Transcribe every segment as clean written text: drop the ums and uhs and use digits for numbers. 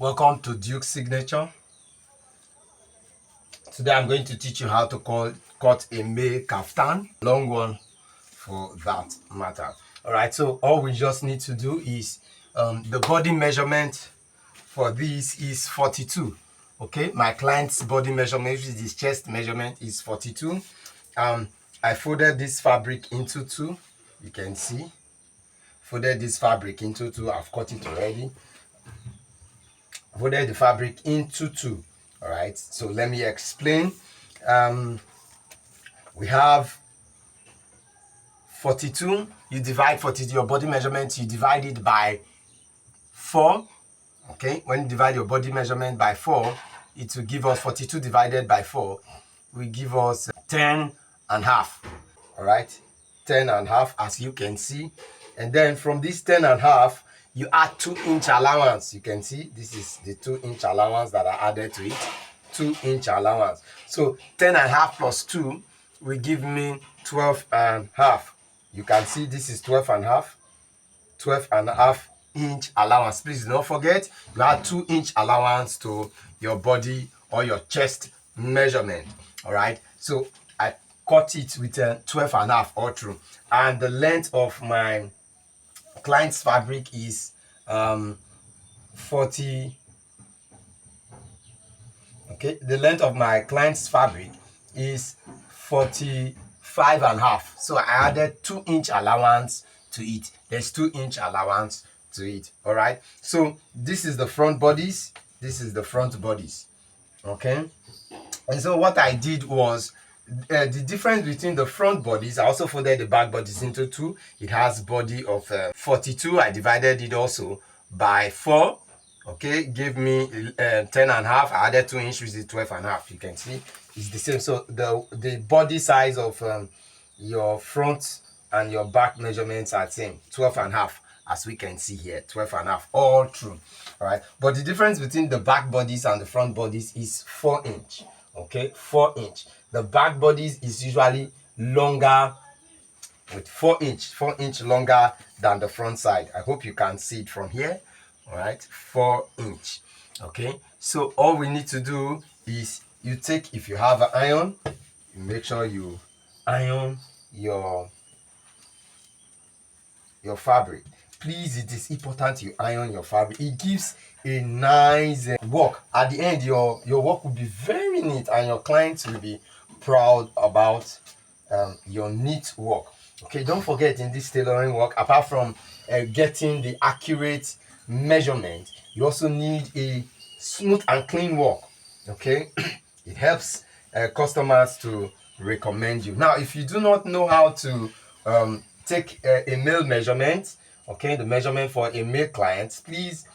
Welcome to Duke's Signature. Today I'm going to teach you how to cut a male kaftan, long one for that matter. Alright, so all we just need to do is the body measurement for this is 42. Okay, my client's body measurement, which is his chest measurement, is 42. I folded this fabric into two. You can see, folded this fabric into two. I've cut it already. Folded the fabric into two. All right, so let me explain. We have 42. You divide 42, your body measurement, you divide it by 4. Okay, when you divide your body measurement by 4, it will give us 42 divided by 4 will give us 10 and a half. All right, 10 and a half, as you can see. And then from this 10 and a half, you add 2-inch allowance. You can see this is the 2-inch allowance that I added to it. 2-inch allowance. So 10 and a half plus 2 will give me 12 and a half. You can see this is 12 and a half. 12 and a half inch allowance. Please don't forget, you add 2-inch allowance to your body or your chest measurement. All right, so I cut it with a 12 and a half all through, and the length of my client's fabric is 40. Okay, the length of my client's fabric is 45 and a half. So I added 2-inch allowance to it. There's 2-inch allowance to it. All right, so this is the front bodies, this is the front bodies. Okay, and so what I did was the difference between the front bodies, I also folded the back bodies into two. It has body of 42. I divided it also by 4. Okay, gave me 10 and a half. I added 2 inches, which is 12 and a half. You can see it's the same. So the body size of your front and your back measurements are the same, 12 and a half, as we can see here, 12 and a half, all true. All right, but the difference between the back bodies and the front bodies is 4 inch. Okay, 4 inch. The back bodies is usually longer with 4 inch longer than the front side. I hope you can see it from here. All right, 4 inch. Okay, so all we need to do is you take, if you have an iron, you make sure you iron your fabric. Please, it is important you iron your fabric. It gives a nice work. At the end, your work will be very neat, and your clients will be proud about your neat work. Okay, don't forget, in this tailoring work, apart from getting the accurate measurement, you also need a smooth and clean work. Okay, it helps customers to recommend you. Now, if you do not know how to take a male measurement, okay, the measurement for a male client, please,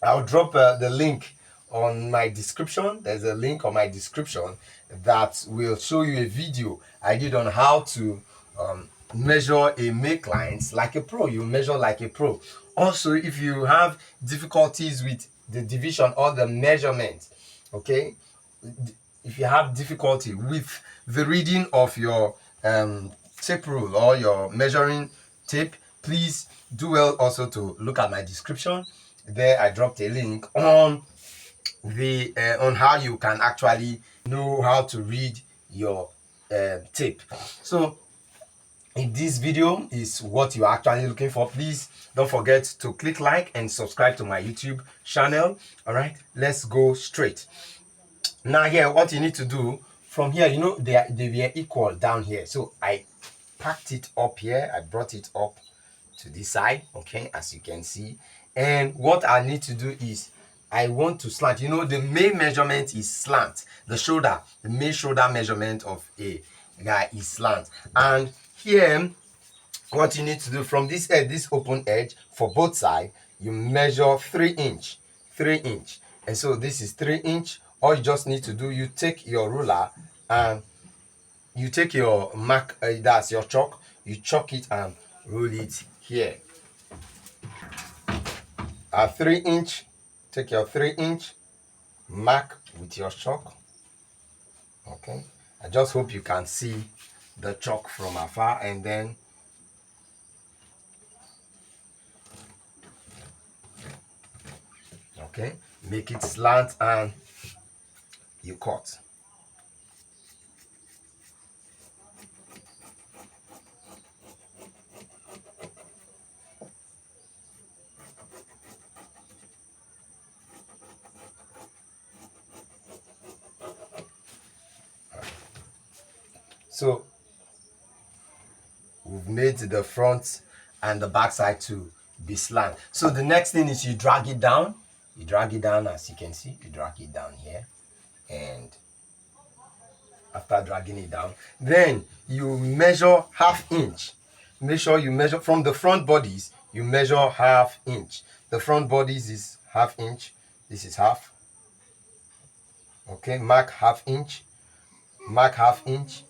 I'll drop the link on my description. There's a link on my description that will show you a video I did on how to measure a male client like a pro. You measure like a pro. Also, if you have difficulties with the division or the measurement, okay, if you have difficulty with the reading of your tape rule or your measuring tape, please do well also to look at my description. There I dropped a link on the on how you can actually know how to read your tape. So if this video is what you're actually looking for, please don't forget to click like and subscribe to my YouTube channel. All right, let's go straight. Now here, what you need to do from here, you know, they were equal down here. So I packed it up here. I brought it up to this side, okay, as you can see. And what I need to do is I want to slant. You know, the main measurement is slant. The main shoulder measurement of a guy is slant. And here, what you need to do from this edge, this open edge, for both sides, you measure 3 inch. 3 inch. And so this is 3 inch. All you just need to do, you take your ruler and you take your mark, that's your chalk, you chalk it and roll it here. 3 inch, take your 3 inch, mark with your chalk. Okay, I just hope you can see the chalk from afar, and then Okay, make it slant and you cut. So we've made the front and the back side to be slant. So the next thing is you drag it down. You drag it down, as you can see, you drag it down here. And after dragging it down, then you measure ½ inch. Make sure you measure from the front bodies, you measure ½ inch. The front bodies is ½ inch. This is half. Okay, mark ½ inch, mark ½ inch,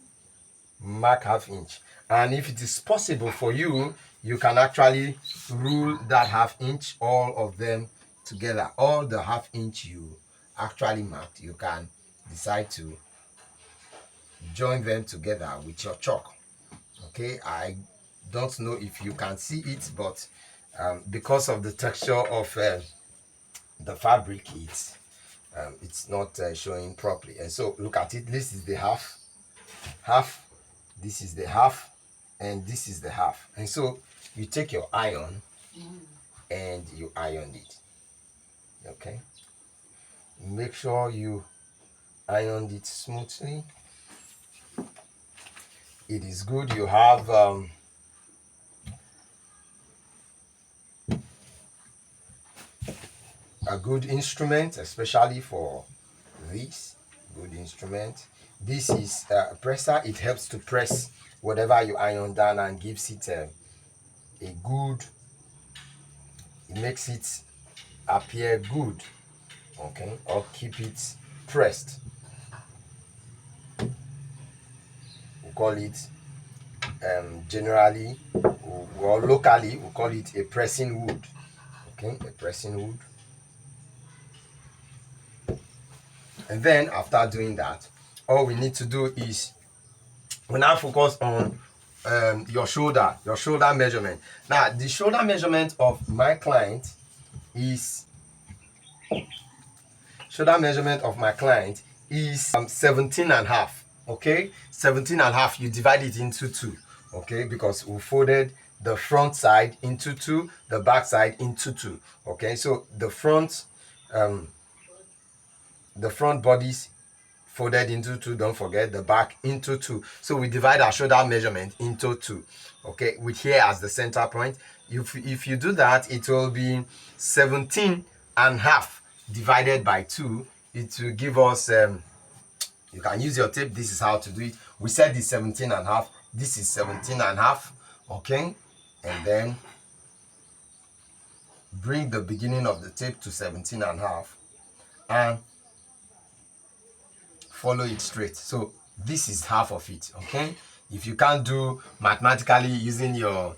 mark ½ inch. And if it is possible for you, you can actually rule that ½ inch, all of them together. All the ½ inch you actually marked, you can decide to join them together with your chalk. Okay, I don't know if you can see it, but because of the texture of the fabric, it's not showing properly. And so look at it. This is the half, this is the half, and this is the half. And so you take your iron and you iron it. Okay, make sure you ironed it smoothly. It is good you have a good instrument, especially for this good instrument. This is a presser. It helps to press whatever you iron down and gives it a good, it makes it appear good. Okay, or keep it pressed. We call it generally or locally we call it a pressing wood. Okay, a pressing wood. And then after doing that, all we need to do is we now focus on your shoulder measurement. Now the shoulder measurement of my client is 17.5. Okay, 17.5. You divide it into two. Okay, because we folded the front side into two, the back side into two. Okay, so the front bodies folded into two, don't forget the back into two. So we divide our shoulder measurement into two. Okay, with here as the center point. If you do that, it will be 17.5 divided by 2. It will give us you can use your tape. This is how to do it. We said it's 17.5. This is 17.5. Okay, and then bring the beginning of the tape to 17.5 and follow it straight. So this is half of it. Okay, if you can't do mathematically using your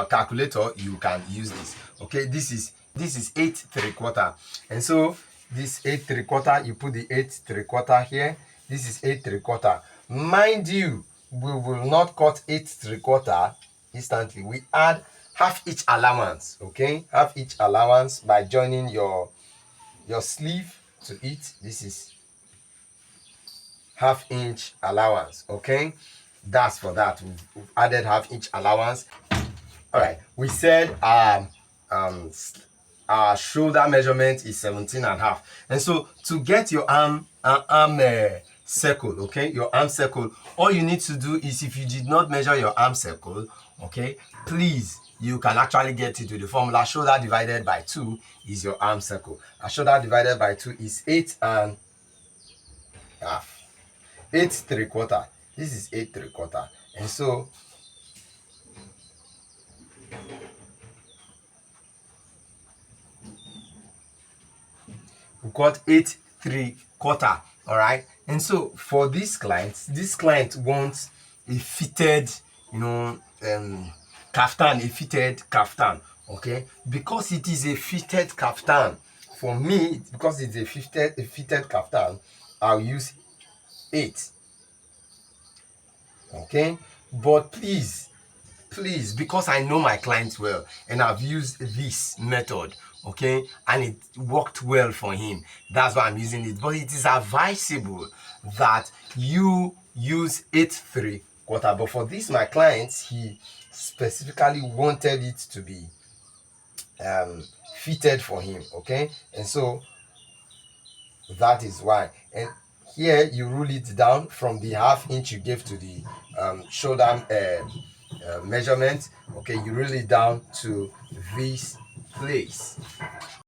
calculator, you can use this. Okay, this is 8¾ and so this 8¾ you put the 8¾ here. This is 8¾ mind you. We will not cut 8¾ instantly. We add ½ inch allowance. Okay, ½ inch allowance by joining your sleeve to it. This is ½ inch allowance. Okay, that's for that. We've added ½ inch allowance. All right, we said our shoulder measurement is 17.5, and so to get your arm circle, okay, your arm circle, all you need to do is, if you did not measure your arm circle, okay, please, you can actually get it with the formula. Shoulder divided by 2 is your arm circle. A shoulder divided by 2 is 8.5. 8¾ this is 8¾ and so we got 8¾ all right. And so for this client wants a fitted, kaftan, a fitted kaftan. Okay, because it is a fitted kaftan, for me, because it's a fitted kaftan, I'll use 8. Okay, but please, please, because I know my clients well and I've used this method, okay, and it worked well for him, that's why I'm using it. But it is advisable that you use 8/3/4. But for this my clients, he specifically wanted it to be fitted for him, okay, and so that is why. And here you rule it down from the 1/2 inch you gave to the shoulder measurement, okay, you rule it down to this place.